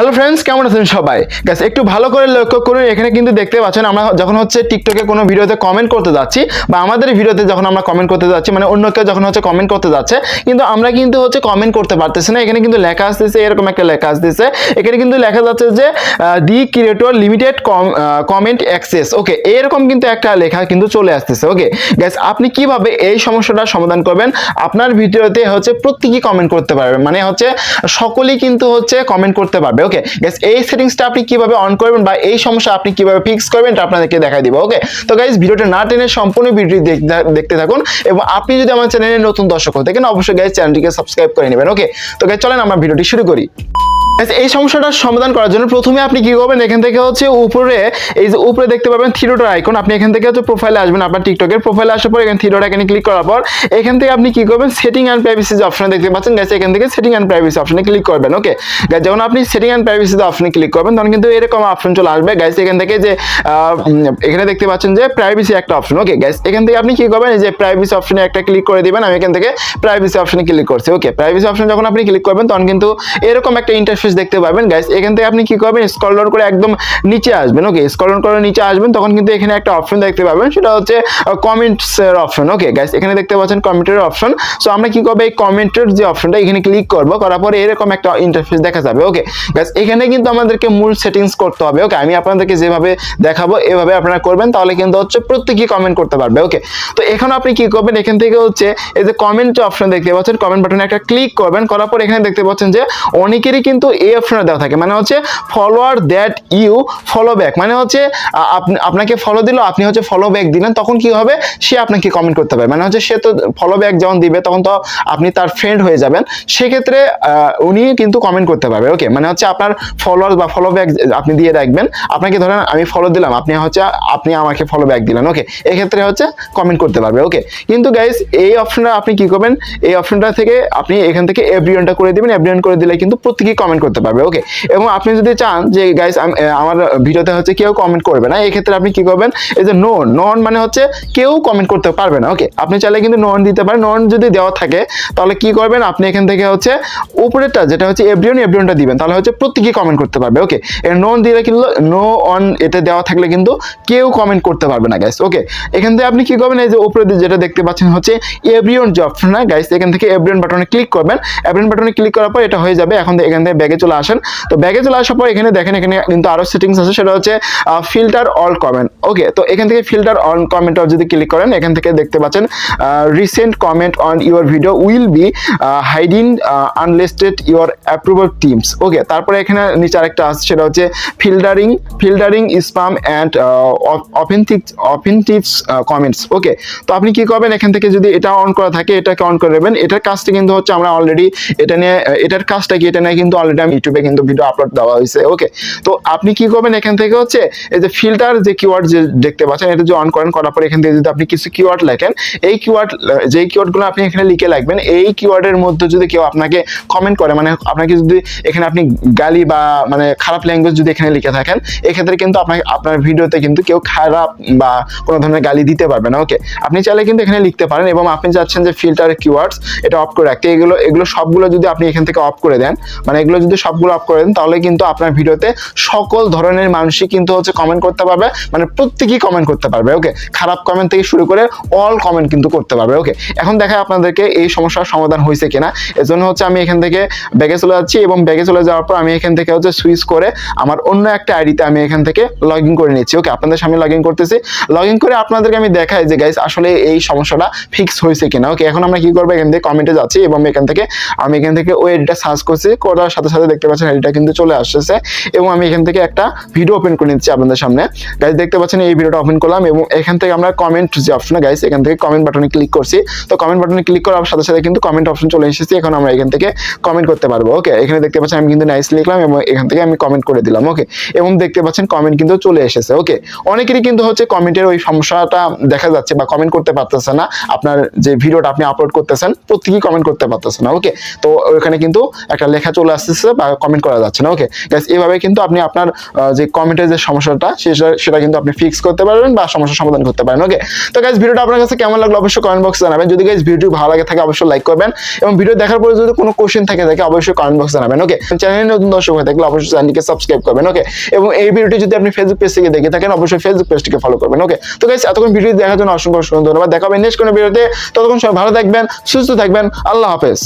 Hello friends, কেমন আছেন সবাই? গাইস একটু ভালো করে লক্ষ্য করুন, এখানে কিন্তু দেখতে পাচ্ছেন আমরা যখন টিকটকে কোনো ভিডিওতে কমেন্ট করতে যাচ্ছি বা আমাদের ভিডিওতে যখন আমরা কমেন্ট করতে যাচ্ছি, মানে অন্য কেউ যখন কমেন্ট করতে যাচ্ছে, কিন্তু আমরা কিন্তু কমেন্ট করতে পারতেছি না। এখানে কিন্তু লেখা আসতেছে, এরকম একটা লেখা আসতেছে, এখানে কিন্তু লেখা যাচ্ছে যে দি ক্রিয়েটর লিমিটেড কমেন্ট অ্যাক্সেস। ওকে, এরকম কিন্তু একটা লেখা কিন্তু চলে আসতেছে। ওকে গাইস, আপনি কিভাবে এই সমস্যাটার সমাধান করবেন? আপনার ভিডিওতে প্রত্যেকেই কমেন্ট করতে পারবে, মানে সকলেই কিন্তু কমেন্ট করতে পারবে। ওকে গাইস, এই সেটিংসটা আপনি কিভাবে অন করবেন বা এই সমস্যা আপনি কিভাবে ফিক্স করবেন এটা আপনাদেরকে দেখাই দিব। ওকে, তো গাইস ভিডিওটা না টেনে সম্পূর্ণ ভিডিওটি দেখতে থাকুন, এবং আপনি যদি আমার চ্যানেলে নতুন দর্শক হয়ে থাকেন অবশ্যই গাইস চ্যানেলটিকে সাবস্ক্রাইব করে নেবেন। ওকে, তো গাইস চলেন আমরা ভিডিওটি শুরু করি। এই সমস্যাটার সমাধান করার জন্য প্রথমে আপনি কি করবেন, এখান থেকে উপরে এই যে উপরে দেখতে পাবেন থ্রি ডট আইকন, আপনি এখান থেকে প্রোফাইলে আসবেন। আপনার টিকটকের প্রোফাইলে আসার পর এখানে থ্রি ডট আইকনে ক্লিক করার পর এখান থেকে আপনি কি করবেন, সেটিং অ্যান্ড প্রাইভেসি যে অপশন দেখতে পাচ্ছেন গাইস, এখান থেকে সেটিং অ্যান্ড প্রাইভেসি অপশনে ক্লিক করবেন। ওকে গাইস, যখন আপনি সেটিং অ্যান্ড প্রাইভেসি অপশনে ক্লিক করবেন তখন কিন্তু এরকম অপশন চলে আসবে গাইস। এখান থেকে যে এখানে দেখতে পাচ্ছেন যে প্রাইভেসি একটা অপশন। ওকে গাইস, এখান থেকে আপনি কি করবেন, এই যে প্রাইভেসি অপশনে একটা ক্লিক করে দিবেন। আমি এখান থেকে প্রাইভেসি অপশনে ক্লিক করছি। ওকে, প্রাইভেসি অপশন যখন আপনি ক্লিক করবেন তখন কিন্তু এরকম একটা ইন্টারফেস দেখতে পাবেন গাইস। এখান থেকে আপনি কি করবেন, স্ক্রল ডাউন করে একদম নিচে আসবেন। ওকে, স্ক্রল ডাউন করে নিচে আসবেন, তখন কিন্তু এখানে একটা অপশন দেখতে পাবেন, সেটা হচ্ছে কমেন্টস এর অপশন। ওকে গাইস, এখানে দেখতে পাচ্ছেন কমেন্টের অপশন। সো আমরা কি করব, এই কমেন্টের যে অপশনটা এখানে ক্লিক করব, করার পরে এরকম একটা ইন্টারফেস দেখা যাবে। ওকে গাইস, এখানে কিন্তু আমাদেরকে মূল সেটিংস করতে হবে। ওকে, আমি আপনাদেরকে যেভাবে দেখাবো এভাবে আপনারা করবেন, তাহলে কিন্তু প্রত্যেকেই কমেন্ট করতে পারবে। ওকে, তো এখন আপনি কি করবেন, এখান থেকে এই যে কমেন্ট অপশন দেখতে পাচ্ছেন, কমেন্ট বাটনে একটা ক্লিক করবেন, করার পর এখানে দেখতে পাচ্ছেন যে অনেকেরই কিন্তু এই অপশনে দেওয়া থাকে, মানে follower that you follow back, মানে আপনাকে ফলো দিল, আপনি ফলো ব্যাক দিলেন, তখন কি হবে, সে আপনাকে কমেন্ট করতে পারে, মানে সে তো ফলো ব্যাক যখন দিবে তখন তো আপনি তার ফ্রেন্ড হয়ে যাবেন, সেক্ষেত্রে উনি কিন্তু কমেন্ট করতে পারবে। ওকে, মানে আপনার ফলোয়ার বা ফলো ব্যাক আপনি দিয়ে রাখবেন। আপনাকে ধরেন আমি ফলো দিলাম, আপনি আমাকে ফলো ব্যাক দিলেন। ওকে, এক্ষেত্রে কমেন্ট করতে পারবে। ওকে, কিন্তু গাইস এই অপশনটা আপনি কি করবেন, এই অপশনটা থেকে আপনি এখান থেকে এভরিওয়ানটা করে দিবেন। এভরিওয়ান করে দিলে কিন্তু প্রত্যেকেই কমেন্ট করতে পারবে। ওকে, এবং আপনি যদি চান যে গাইস আমার ভিডিওতে কেউ কমেন্ট করবে না, এই ক্ষেত্রে আপনি কি করবেন, এই যে নন মানে কেউ কমেন্ট করতে পারবে না। ওকে, আপনি চাইলে কিন্তু নন দিতে পারেন। নন যদি দেওয়া থাকে তাহলে কি করবেন, আপনি এখান থেকে উপরেরটা যেটা এভরিওয়ানটা দিবেন, তাহলে প্রত্যেকেই কমেন্ট করতে পারবে। ওকে, এর নন দিলে কিন্তু নো অন এটা দেওয়া থাকলে কিন্তু কেউ কমেন্ট করতে পারবে না গাইস। ওকে, এখান থেকে আপনি কি করবেন, এই যে উপরে যেটা দেখতে পাচ্ছেন এভরিওয়ান যে অপশন না গাইস, এখান থেকে এভরিওয়ান বাটনে ক্লিক করবেন। এভরিওয়ান বাটনে ক্লিক করার পর এটা হয়ে যাবে। এখন এখান থেকে ব্যাগে চলে আসেন। তো ব্যাগে চলে আসার পর এখানে দেখেন, এখানে কিন্তু আরো সেটিংস আছে, সেটা ফিল্টার অল কমেন্ট। ওকে, তো এখান থেকে ফিল্টার অন কমেন্ট যদি ক্লিক করেন, এখান থেকে দেখতে পাচ্ছেন recent comment on your video will be hiding unlisted your approval teams. Okay, তারপরে এখানে নিচে আরেকটা আছে, সেটা filtering spam and authentic comments. Okay, তো আপনি কি করবেন, এখান থেকে যদি এটা অন করা থাকে এটাকে অন করে দেবেন। এটার কাজটা কিন্তু আমরা অলরেডি এটার কাজটা কি, এটা নিয়ে কিন্তু অলরেডি আমি ইউটিউবে কিন্তু ভিডিও আপলোড দেওয়া হয়েছে। ওকে, তো আপনি কি করবেন, এখান থেকে এই যে ফিল্টার যে কিওয়ার্ড যে দেখতে পাচ্ছেন, এটা যে অন করার পর এখান থেকে যদি আপনি কিছু কিওয়ার্ড লেখেন, এই যে কিওয়ার্ডগুলো আপনি এখানে লিখে রাখবেন, এই কিওয়ার্ডের মধ্যে যদি কেউ আপনাকে কমেন্ট করে, মানে আপনাকে যদি এখানে আপনি গালি বা মানে খারাপ ল্যাঙ্গুয়েজ যদি এখানে লিখে থাকেন, এক্ষেত্রে কিন্তু আপনার ভিডিওতে কিন্তু কেউ খারাপ বা কোনো ধরনের গালি দিতে পারবে না। ওকে, আপনি চাইলে কিন্তু এখানে লিখতে পারেন, এবং আপনি চাচ্ছেন যে ফিল্টার কিওয়ার্ডস এটা অফ করে রাখতে, এগুলো সবগুলো যদি আপনি এখান থেকে অফ করে দেন, মানে এগুলো যদি সবগুলো অফ করে দেন, তাহলে কিন্তু আপনার ভিডিওতে সকল ধরনের মানুষই কিন্তু কমেন্ট করতে পারবে, মানে প্রত্যেকেই কমেন্ট করতে পারবে। ওকে, খারাপ কমেন্ট থেকে শুরু করে অল কমেন্ট কিন্তু করতে পারবে। ওকে, এখন দেখায় আপনাদেরকে এই সমস্যার সমাধান হয়েছে কিনা। এজন্য আমি এখান থেকে ব্যাগে চলে যাচ্ছি, এবং ব্যাগে চলে যাওয়ার পর আমি এখান থেকে সুইচ করে আমার অন্য একটা আইডিতে আমি এখান থেকে লগ ইন করে নিচ্ছি। ওকে, আপনাদের সামনে লগ ইন করতেছি। লগ ইন করে আপনাদেরকে আমি দেখাই যে গাইস আসলে এই সমস্যাটা ফিক্স হয়েছে কিনা। ওকে, এখন আমরা কি করবো, এখান থেকে কমেন্টে যাচ্ছি, এবং এখান থেকে ওই আইডিটা সার্চ করছি, করার সাথে সাথে দেখতে পাচ্ছেন আইডিটা কিন্তু চলে আসছে, এবং আমি এখান থেকে একটা ভিডিও ওপেন করে নিচ্ছি আপনাদের সামনে। গাইস দেখতে পাচ্ছেন এই ভিডিওটা ওপেন করলাম, এবং এখান থেকে আমরা কমেন্ট যে অপশন গাইস, এখান থেকে কমেন্ট বাটনে ক্লিক করছি। তো কমেন্ট বাটনে ক্লিক করার সাথে সাথে কিন্তু কমেন্ট অপশন চলে এসেছে। এখন আমরা এখান থেকে কমেন্ট করতে পারবো। ওকে, এখানে দেখতে পাচ্ছেন আমি কিন্তু নাইস লিখলাম, এবং এখান থেকে আমি কমেন্ট করে দিলাম। ওকে, এবং দেখতে পাচ্ছেন কমেন্ট কিন্তু চলে এসেছে। ওকে, অনেকেরই কিন্তু কমেন্টের ওই সমস্যাটা দেখা যাচ্ছে, বা কমেন্ট করতে পারতেছে না। আপনার যে ভিডিওটা আপনি আপলোড করতেছেন প্রত্যেকেই কমেন্ট করতে পারতেছে না। ওকে, তো ওখানে কিন্তু একটা লেখা চলে আসতেছে বা কমেন্ট করা যাচ্ছে না। ওকে গাইস, এইভাবে কিন্তু আপনি আপনার যে কমেন্টের যে সমস্যাটা সেটা কিন্তু আপনি ফিক্স করতে পারবেন বা সমস্যার সমাধান করতে পারেন। ওকে, তো গাইস ভিডিওটা আপনার কাছে কেমন লাগলো অবশ্যই কমেন্ট বক্সে জানাবেন। যদি গাইস ভিডিও ভালো লাগে থাকে অবশ্যই লাইক করবেন এবং ভিডিও দেখার পরে যদি কোনো কোশ্চেন থাকে অবশ্যই কমেন্ট বক্সে জানাবেন। ওকে, চ্যানেলে নতুন দর্শক হয়ে থাকলে অবশ্যই চ্যানেলটিকে সাবস্ক্রাইব করবেন। ওকে, এবং এই ভিডিওটি যদি আপনি ফেসবুক পেজ থেকে দেখে থাকেন অবশ্যই ফেসবুক পেজটিকে ফলো করবেন। ওকে, তো গাইস এতক্ষণ ভিডিও দেখার জন্য অসংখ্য ধন্যবাদ। দেখা হবে নেক্সট কোনো ভিডিওতে। ততক্ষণ সবাই ভালো থাকবেন, সুস্থ থাকবেন। আল্লাহ হাফেজ।